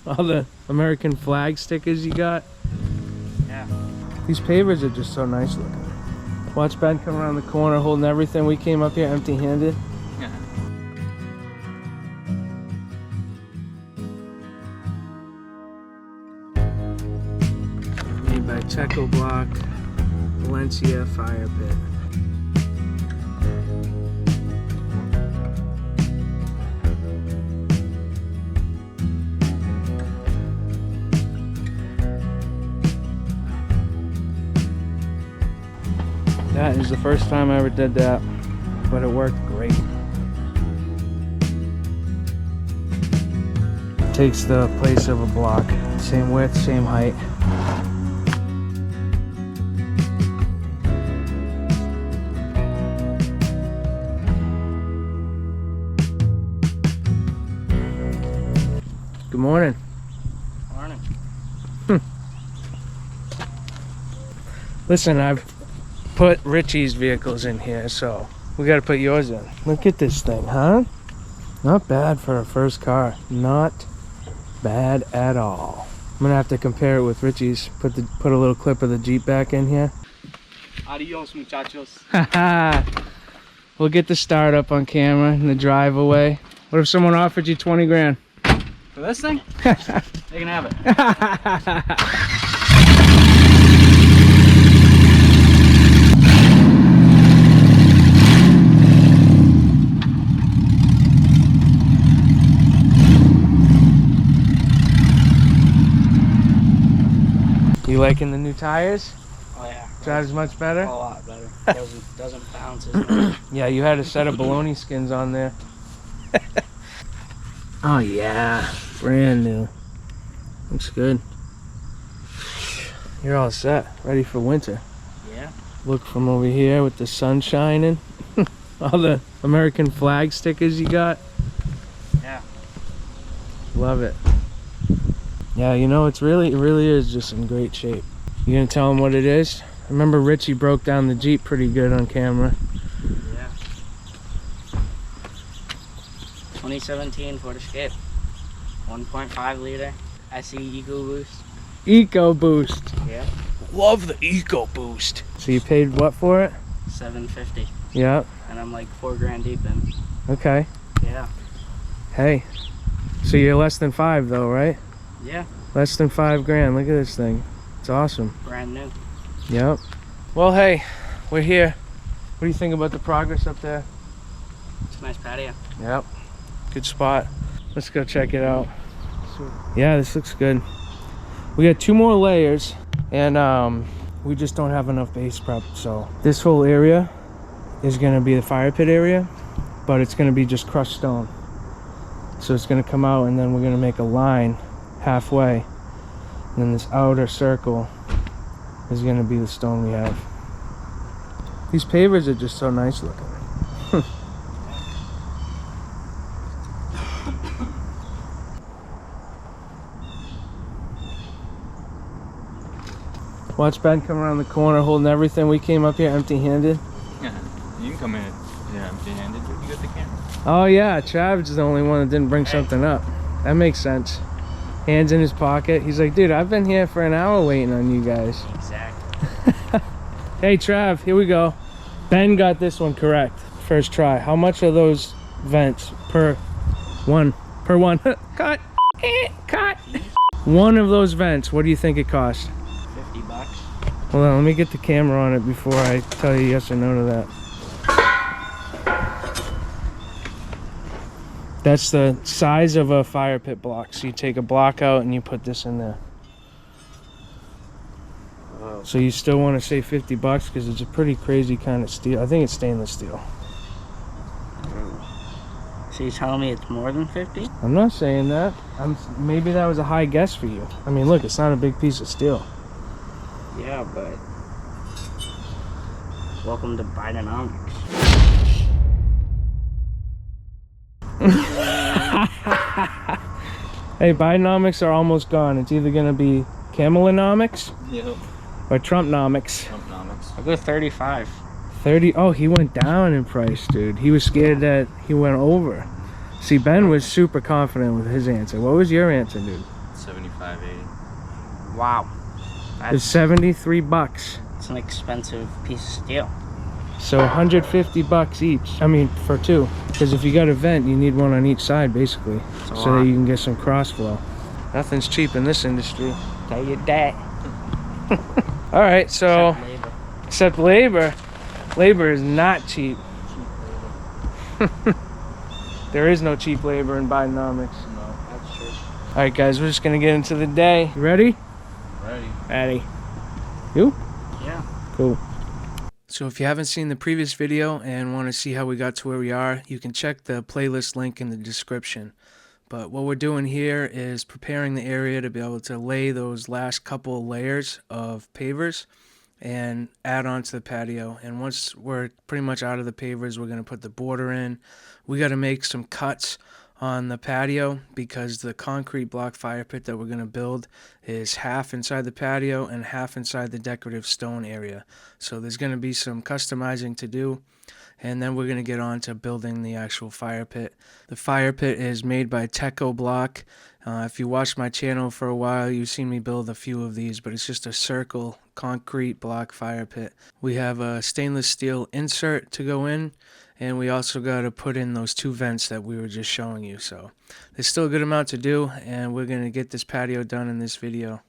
All the American flag stickers you got. Yeah. These pavers are just so nice looking. Watch Ben come around the corner holding everything. We came up here empty-handed. Yeah. Made by Checo Block, Valencia Fire Pit. That is the first time I ever did that, but it worked great. It takes the place of a block. Same width, same height. Good morning. Morning. Listen, I've put Richie's vehicles in here, so we gotta put yours in. Look at this thing, huh? Not bad for a first car. Not bad at all. I'm gonna have to compare it with Richie's. Put a little clip of the Jeep back in here. Adios, muchachos. We'll get the start up on camera and the drive away. What if someone offered you 20 grand? For this thing? They can have it. You liking the new tires? Oh yeah. Drives much better? A lot better. Doesn't bounce as much. Yeah, you had a set of bologna skins on there. Oh yeah, brand new. Looks good. You're all set, ready for winter. Yeah. Look from over here with the sun shining. All the American flag stickers you got. Yeah. Love it. Yeah, you know, it really is just in great shape. You gonna tell them what it is? I remember Richie broke down the Jeep pretty good on camera. Yeah. 2017 Ford Escape. 1.5 liter SE Eco Boost. Eco Boost. Yeah. Love the Eco Boost. So you paid what for it? $750. Yeah. And I'm like 4 grand deep in. Okay. Yeah. Hey. So you're less than 5 though, right? Yeah. Less than 5 grand. Look at this thing. It's awesome. Brand new. Yep. Well, hey, we're here. What do you think about the progress up there? It's a nice patio. Yep. Good spot. Let's go check it out. Yeah, this looks good. We got 2 more layers, and we just don't have enough base prep. So this whole area is going to be the fire pit area, but it's going to be just crushed stone. So it's going to come out, and then we're going to make a line halfway, and then this outer circle is going to be the stone we have. These pavers are just so nice looking. Watch Ben come around the corner holding everything. We came up here empty-handed. Yeah, you can come in empty-handed. You got the camera. Oh yeah, Travis is the only one that didn't bring something up. That makes sense. Hands in his pocket. He's like, dude, I've been here for an hour waiting on you guys. Exactly. Hey Trav, here we go. Ben got this one correct. First try. How much are those vents per one? Cut. Cut. One of those vents, what do you think it cost? $50. Hold on, let me get the camera on it before I tell you yes or no to that. That's the size of a fire pit block. So you take a block out and you put this in there. Oh. So you still want to say $50 because it's a pretty crazy kind of steel. I think it's stainless steel. So you're telling me it's more than 50? I'm not saying that. Maybe that was a high guess for you. I mean, look, it's not a big piece of steel. Yeah, but welcome to Bidenomics. Hey, Bidenomics are almost gone. It's either gonna be Camelonomics Yep. or Trumpnomics. Trumpnomics. I'll go 35. 30. Oh, he went down in price, dude. He was scared that he went over. See, Ben was super confident with his answer. What was your answer, dude? 75, 80. Wow. It's 73 bucks. It's an expensive piece of steel. So 150 bucks each. I mean, for two. Because if you got a vent, you need one on each side, basically. So that you can get some cross flow. Nothing's cheap in this industry. Tell you that. All right, so Except labor. except labor. Labor is not cheap. There is no cheap labor in Bidenomics. No, that's true. All right, guys, we're just gonna get into the day. You ready? Ready. Ready. You? Yeah. Cool. So if you haven't seen the previous video and want to see how we got to where we are, you can check the playlist link in the description. But what we're doing here is preparing the area to be able to lay those last couple layers of pavers and add on to the patio. And once we're pretty much out of the pavers, we're going to put the border in. We got to make some cuts on the patio because the concrete block fire pit that we're going to build is half inside the patio and half inside the decorative stone area. So there's going to be some customizing to do, and then we're going to get on to building the actual fire pit. The fire pit is made by Teco Block. If you watched my channel for a while, you've seen me build a few of these, but it's just a circle concrete block fire pit. We have a stainless steel insert to go in, and we also got to put in those two vents that we were just showing you. So there's still a good amount to do, and we're going to get this patio done in this video.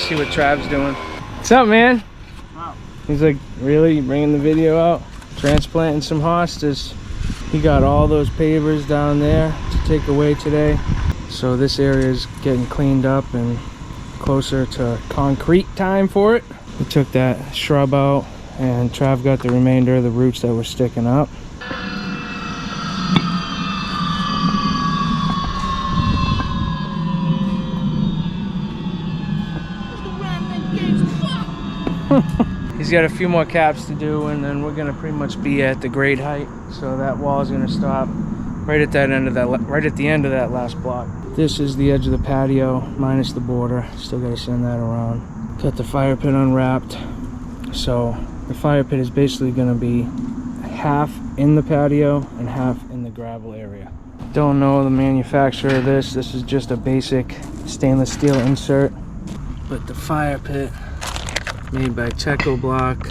See what Trav's doing. What's up, man? Wow. He's like, really bringing the video out, transplanting some hostas. He got all those pavers down there to take away today. So this area is getting cleaned up and closer to concrete time for it. We took that shrub out, and Trav got the remainder of the roots that were sticking up. He's got a few more caps to do, and then we're gonna pretty much be at the grade height. So that wall is gonna stop right at that end of that, right at the end of that last block. This is the edge of the patio minus the border. Still gotta send that around. Got the fire pit unwrapped. So the fire pit is basically gonna be half in the patio and half in the gravel area. Don't know the manufacturer of this. This is just a basic stainless steel insert. But the fire pit, made by Teco Block,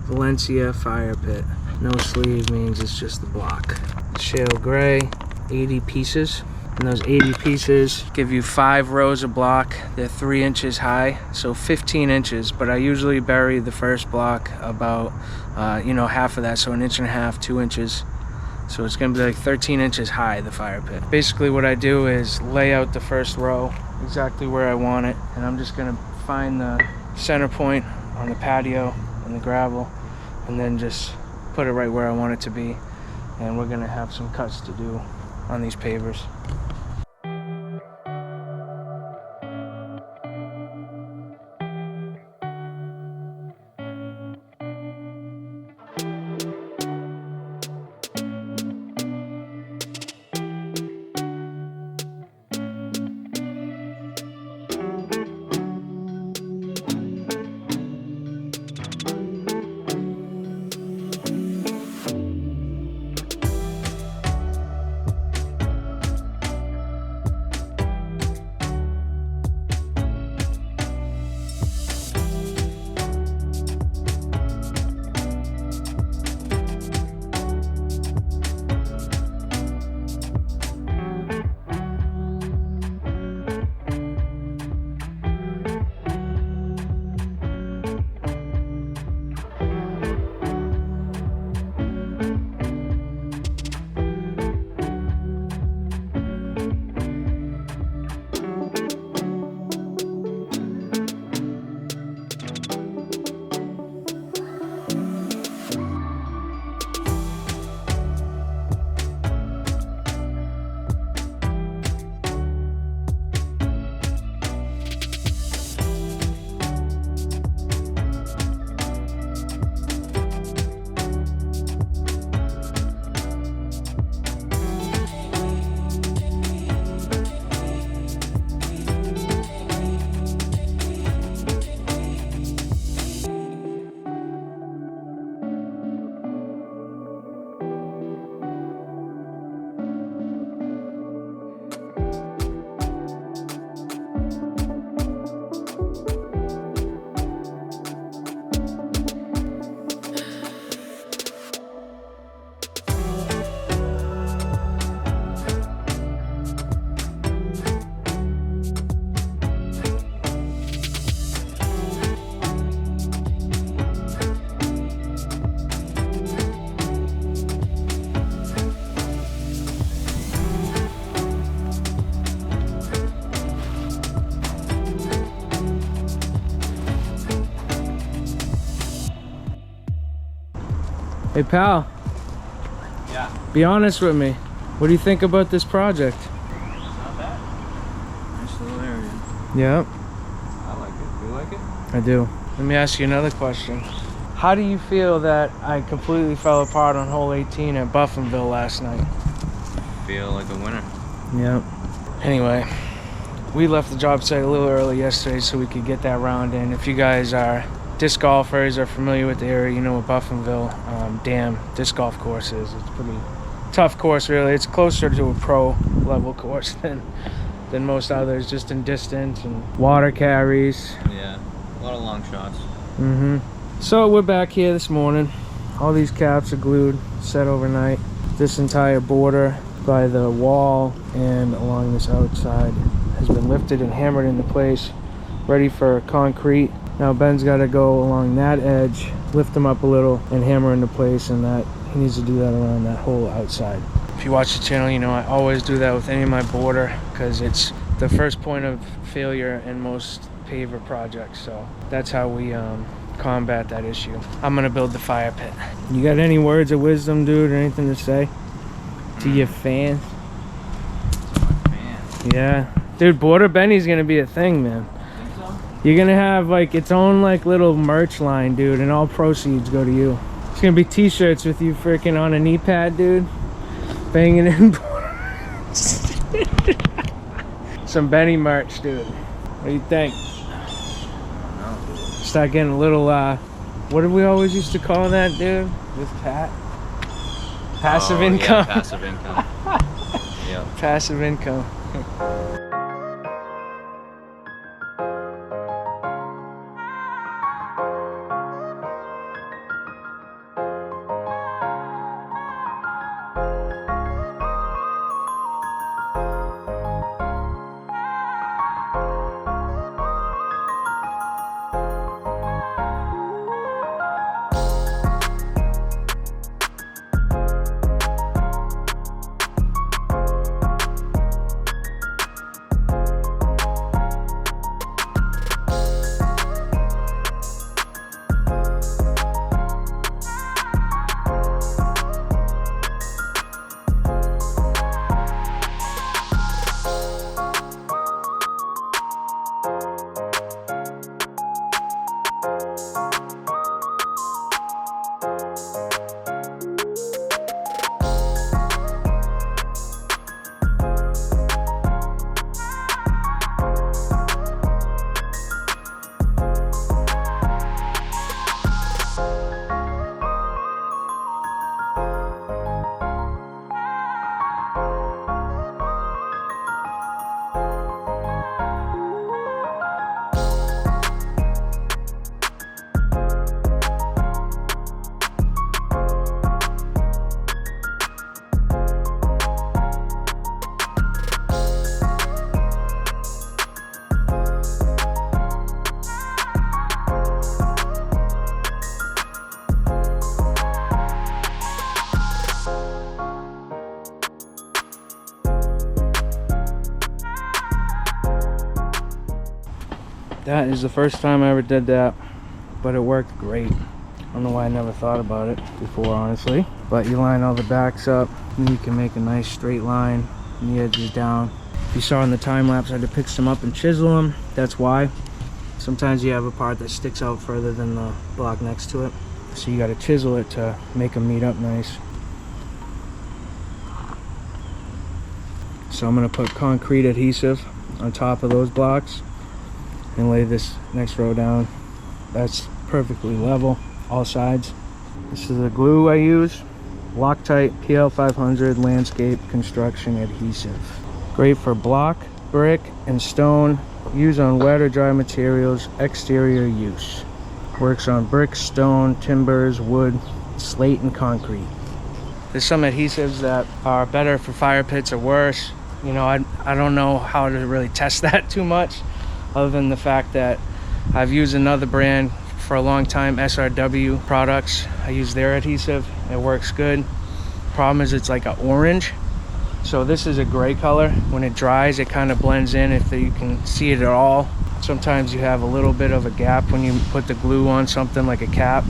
Valencia fire pit. No sleeve means it's just the block. Shale gray, 80 pieces. And those 80 pieces give you 5 rows of block. They're 3 inches high, so 15 inches. But I usually bury the first block about, half of that, so 1.5 inches, 2 inches. So it's gonna be like 13 inches high, the fire pit. Basically what I do is lay out the first row exactly where I want it, and I'm just gonna find the center point on the patio and the gravel, and then just put it right where I want it to be. And we're gonna have some cuts to do on these pavers. Hey pal, Yeah. be honest with me. What do you think about this project? Not bad. Nice little area. Yeah, I like it. You like it? I do. Let me ask you another question. How do you feel that I completely fell apart on hole 18 at Buffinville last night? Feel like a winner. Yep. Anyway, we left the job site a little early yesterday so we could get that round in. If you guys are disc golfers, are familiar with the area, you know what Buffinville Dam disc golf course is. It's a pretty tough course, really. It's closer to a pro level course than most others, just in distance and water carries. Yeah. A lot of long shots. So we're back here this morning. All these caps are glued, set overnight. This entire border by the wall and along this outside has been lifted and hammered into place, ready for concrete. Now Ben's got to go along that edge, lift them up a little, and hammer into place, and that he needs to do that around that whole outside. If you watch the channel, you know I always do that with any of my border because it's the first point of failure in most paver projects. So that's how we combat that issue. I'm gonna build the fire pit. You got any words of wisdom, dude, or anything to say to your fans? Man. Yeah, dude, Border Benny's gonna be a thing, man. Think so? You're gonna have like its own like little merch line, dude, and all proceeds go to you. It's gonna be t-shirts with you freaking on a knee pad, dude, banging in. Some Benny merch, dude. What do you think? No. start getting a little, what did we always used to call that, dude? With Pat? Passive income. Yeah, passive income. Yeah. Passive income. That is the first time I ever did that, but it worked great. I don't know why I never thought about it before, honestly. But you line all the backs up, and you can make a nice straight line, and the edges down. If you saw in the time lapse, I had to pick some up and chisel them. That's why. Sometimes you have a part that sticks out further than the block next to it, so you got to chisel it to make them meet up nice. So I'm going to put concrete adhesive on top of those blocks and lay this next row down. That's perfectly level, all sides. This is the glue I use, Loctite PL 500 landscape construction adhesive. Great for block, brick, and stone. Use on wet or dry materials, exterior use. Works on brick, stone, timbers, wood, slate, and concrete. There's some adhesives that are better for fire pits or worse. You know, I don't know how to really test that too much, other than the fact that I've used another brand for a long time, SRW products. I use their adhesive. It works good. Problem is it's like an orange. So this is a gray color. When it dries, it kind of blends in if you can see it at all. Sometimes you have a little bit of a gap when you put the glue on something like a cap.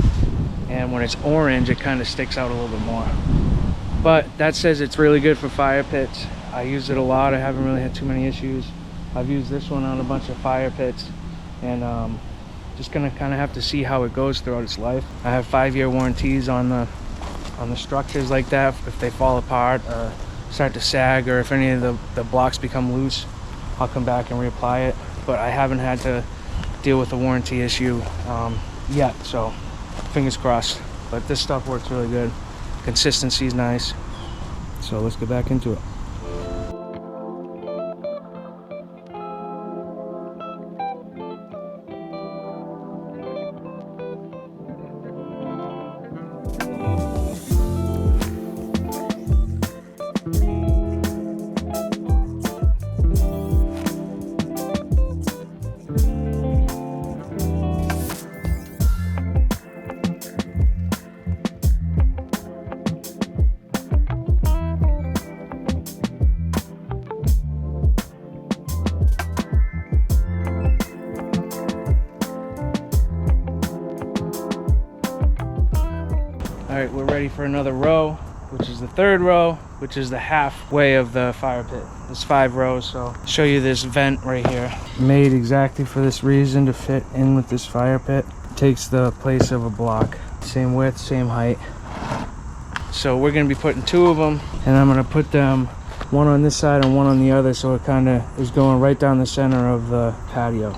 And when it's orange, it kind of sticks out a little bit more. But that says it's really good for fire pits. I use it a lot. I haven't really had too many issues. I've used this one on a bunch of fire pits, and just gonna kind of have to see how it goes throughout its life. I have 5-year warranties on the structures like that. If they fall apart or start to sag, or if any of the blocks become loose, I'll come back and reapply it. But I haven't had to deal with a warranty issue yet, so fingers crossed. But this stuff works really good. Consistency is nice. So let's get back into it. All right, we're ready for another row, which is the third row, which is the halfway of the fire pit. There's 5 rows, so I'll show you this vent right here. Made exactly for this reason, to fit in with this fire pit. It takes the place of a block. Same width, same height. So we're gonna be putting 2 of them, and I'm gonna put them one on this side and one on the other, so it kind of is going right down the center of the patio.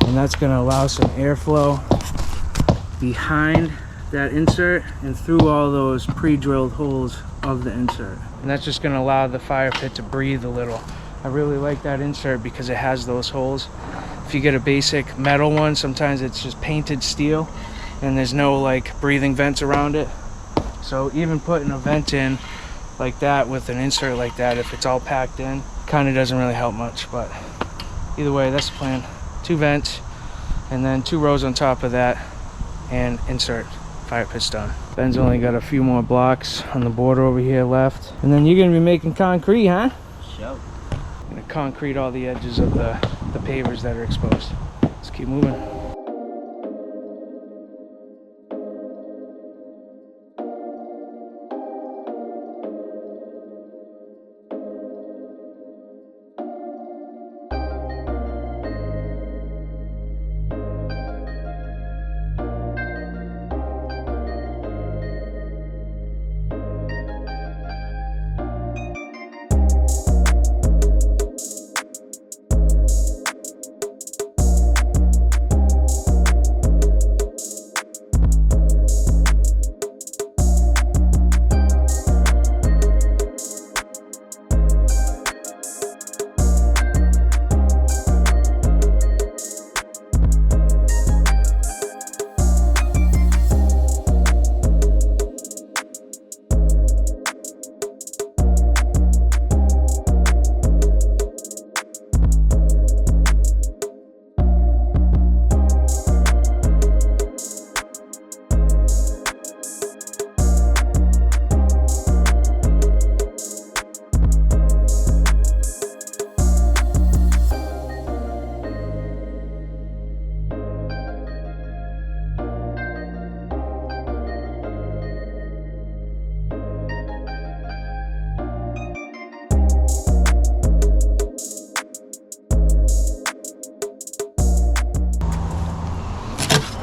And that's gonna allow some airflow behind that insert and through all those pre-drilled holes of the insert. And that's just going to allow the fire pit to breathe a little. I really like that insert because it has those holes. If you get a basic metal one, sometimes it's just painted steel and there's no like breathing vents around it. So even putting a vent in like that with an insert like that, if it's all packed in, kind of doesn't really help much. But either way, that's the plan. 2 vents and then 2 rows on top of that and insert. Fire pit's done. Ben's only got a few more blocks on the border over here left. And then you're gonna be making concrete, huh? Show. Gonna concrete all the edges of the pavers that are exposed. Let's keep moving.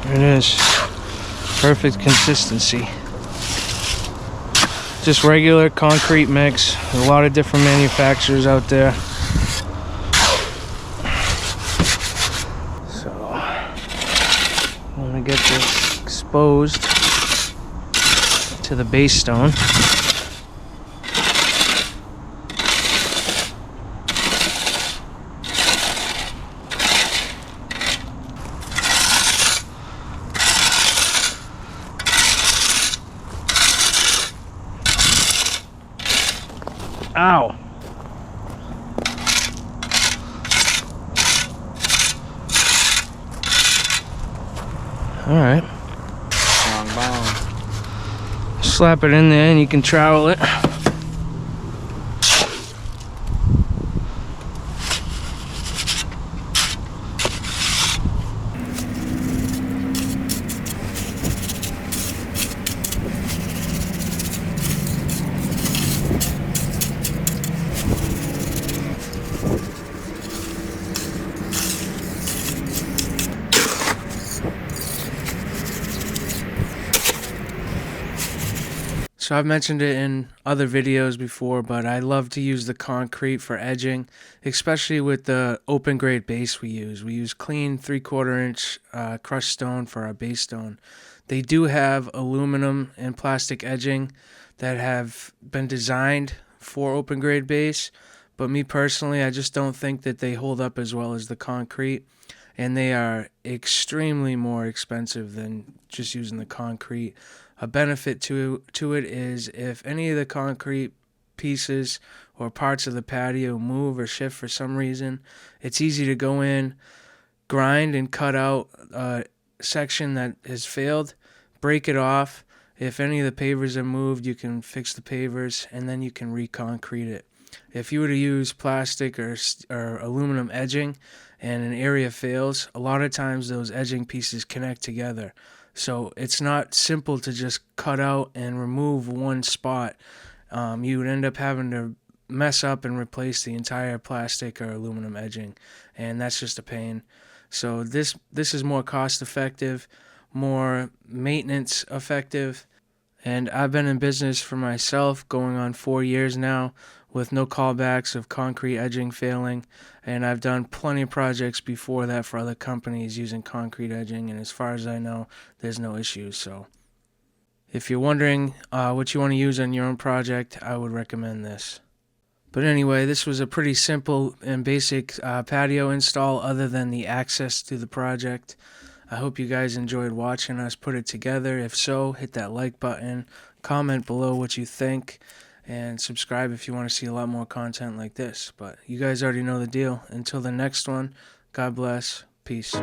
There it is. Perfect consistency. Just regular concrete mix. There's a lot of different manufacturers out there. So I'm gonna get this exposed to the base stone. Ow. All right. Long bone. Slap it in there and you can trowel it. So I've mentioned it in other videos before, but I love to use the concrete for edging, especially with the open grade base we use. We use clean 3/4 inch crushed stone for our base stone. They do have aluminum and plastic edging that have been designed for open grade base, but me personally, I just don't think that they hold up as well as the concrete, and they are extremely more expensive than just using the concrete. A benefit to it is if any of the concrete pieces or parts of the patio move or shift for some reason, it's easy to go in, grind and cut out a section that has failed, break it off. If any of the pavers are moved, you can fix the pavers and then you can reconcrete it. If you were to use plastic or aluminum edging and an area fails, a lot of times those edging pieces connect together. So it's not simple to just cut out and remove one spot. You would end up having to mess up and replace the entire plastic or aluminum edging, and that's just a pain. So this is more cost effective, more maintenance effective, And I've been in business for myself going on 4 years now with no callbacks of concrete edging failing. And I've done plenty of projects before that for other companies using concrete edging. And as far as I know, there's no issues. So if you're wondering what you want to use on your own project, I would recommend this. But anyway, this was a pretty simple and basic patio install other than the access to the project. I hope you guys enjoyed watching us put it together. If so, hit that like button, comment below what you think, and subscribe if you want to see a lot more content like this. But you guys already know the deal. Until the next one, God bless. Peace.